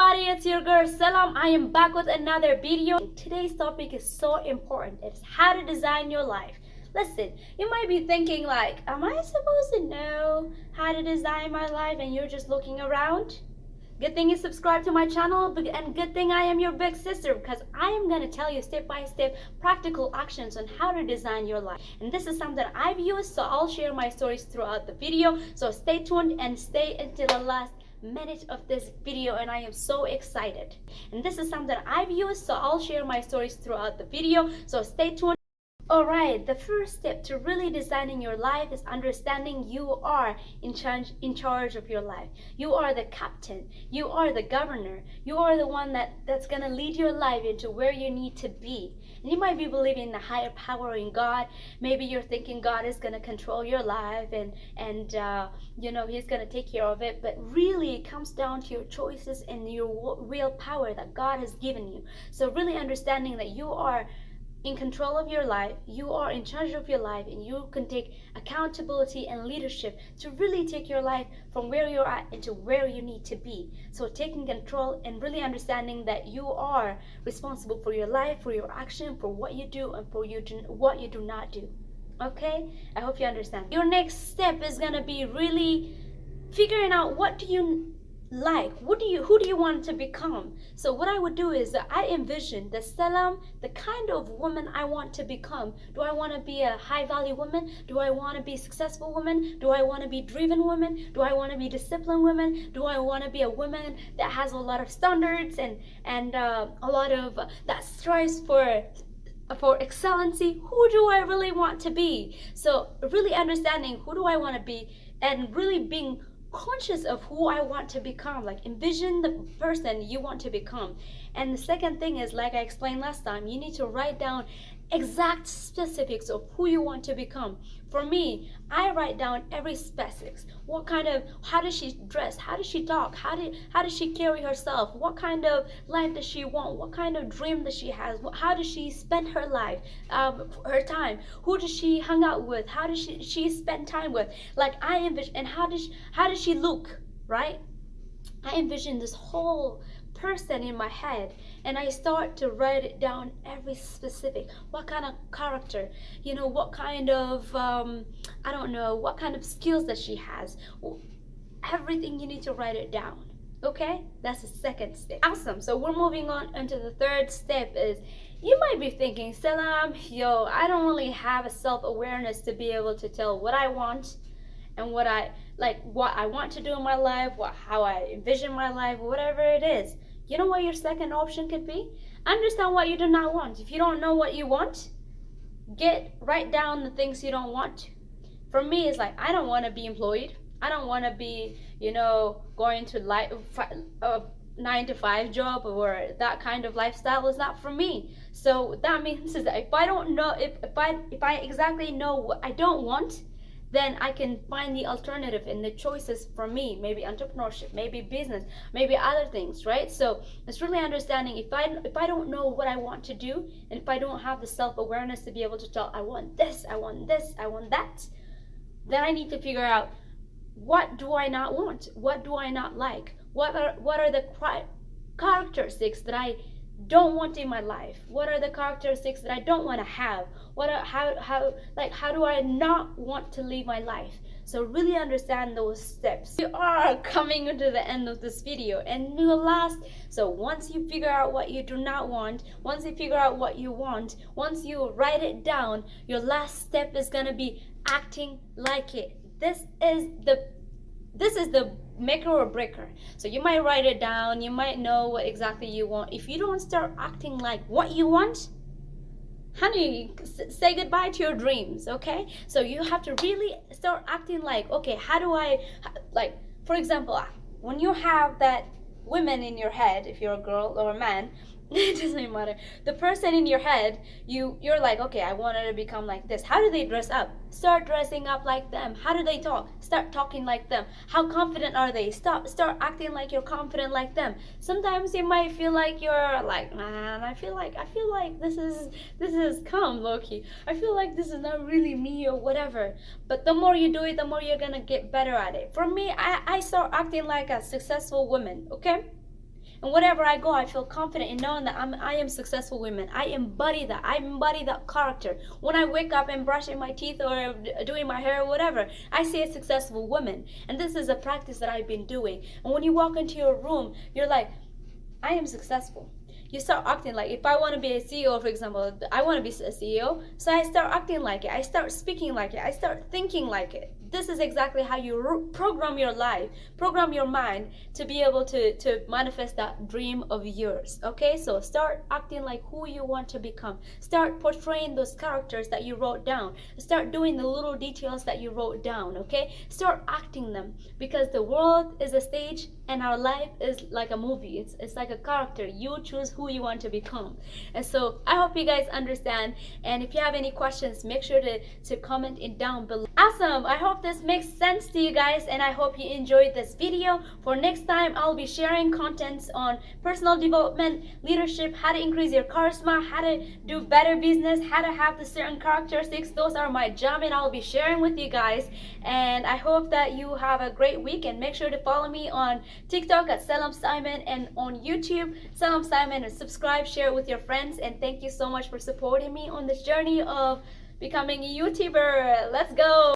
everybody, it's your girl Selam. I am back with another video. Today's topic is so important. It's how to design your life. Listen, you might be thinking like, am I supposed to know how to design my life and you're just looking around? Good thing you subscribe to my channel, and good thing I am your big sister, because I am going to tell you step by step practical actions on how to design your life. And this is something I've used, so I'll share my stories throughout the video. So stay tuned and stay until the last minute of this video, and I am so excited. And this is something I've used, so I'll share my stories throughout the video. So stay tuned. Alright, the first step to really designing your life is understanding you are in charge of your life. You are the captain. You are the governor. You are the one that's going to lead your life into where you need to be. And you might be believing in a higher power in God. Maybe you're thinking God is going to control your life and He's going to take care of it. But really, it comes down to your choices and your real power that God has given you. So really understanding that you are in control of your life, you are in charge of your life, and you can take accountability and leadership to really take your life from where you're at into where you need to be. So taking control and really understanding that you are responsible for your life, for your action, for what you do, and for what you do not do. Okay, I hope you understand. Your next step is gonna be really figuring out what do you like, who do you want to become. So what I would do is I envision the Selam, the kind of woman I want to become. Do I want to be a high value woman? Do I want to be a successful woman? Do I want to be driven woman? Do I want to be disciplined woman? Do I want to be a woman that has a lot of standards and a lot of that strives for excellency? Who do I really want to be? So really understanding who do I want to be and really being conscious of who I want to become. Like envision the person you want to become. And the second thing is, like I explained last time, you need to write down exact specifics of who you want to become. For me, I write down every specifics. How does she dress? How does she talk? How does she carry herself? What kind of life does she want? What kind of dream does she have? How does she spend her life, her time? Who does she hang out with? How does she spend time with? Like I envision, and how does she look, right? I envision this whole person in my head, and I start to write it down, every specific. What kind of character, what kind of what kind of skills that she has. Everything, you need to write it down. Okay, that's the second step. Awesome. So we're moving on into the third step. Is you might be thinking, Salam, I don't really have a self-awareness to be able to tell what I want and what I want to do in my life, how I envision my life, whatever it is. You know what your second option could be? Understand what you do not want. If you don't know what you want, write down the things you don't want. For me, it's like I don't want to be employed. I don't want to be, going to a 9-to-5 job, or that kind of lifestyle is not for me. So that means is that if I don't know, if I exactly know what I don't want, then I can find the alternative and the choices for me. Maybe entrepreneurship, maybe business, maybe other things, right? So it's really understanding if I don't know what I want to do, and if I don't have the self-awareness to be able to tell I want this, I want this, I want that, then I need to figure out what do I not want, what do I not like, what are the characteristics that I don't want in my life, what are the characteristics that I don't want to have, how do I not want to live my life. So really understand those steps. We are coming to the end of this video, and so once you figure out what you do not want, once you figure out what you want, once you write it down, your last step is going to be acting like it. This is the maker or breaker. So you might write it down, you might know what exactly you want. If you don't start acting like what you want, honey, say goodbye to your dreams. Okay, so you have to really start acting like, okay, how do I, like, for example, when you have that woman in your head, if you're a girl or a man, it doesn't matter, the person in your head, you're like, okay, I want her to become like this. How do they dress up? Start dressing up like them. How do they talk? Start talking like them. How confident are they? Start acting like you're confident like them. Sometimes you might feel like you're like, man, I feel like this is calm, low-key. I feel like this is not really me or whatever. But the more you do it, the more you're gonna get better at it. For me, I start acting like a successful woman, okay? And wherever I go, I feel confident in knowing that I am successful woman. I embody that. I embody that character. When I wake up and brushing my teeth or doing my hair or whatever, I see a successful woman. And this is a practice that I've been doing. And when you walk into your room, you're like, I am successful. You start acting like, if I want to be a CEO, for example, I want to be a CEO, so I start acting like it, I start speaking like it, I start thinking like it. This is exactly how you program your life, program your mind to be able to manifest that dream of yours. Okay, so start acting like who you want to become. Start portraying those characters that you wrote down. Start doing the little details that you wrote down. Okay, start acting them, because the world is a stage and our life is like a movie. It's like a character. You choose who you want to become. And so I hope you guys understand, and if you have any questions, make sure to comment it down below. Awesome, I hope this makes sense to you guys, and I hope you enjoyed this video. For next time, I'll be sharing contents on personal development, leadership, how to increase your charisma, how to do better business, how to have the certain characteristics. Those are my jam, and I'll be sharing with you guys. And I hope that you have a great week, and make sure to follow me on TikTok at Selam Simon, and on YouTube Selam Simon, and subscribe, share it with your friends. And thank you so much for supporting me on this journey of becoming a YouTuber. Let's go.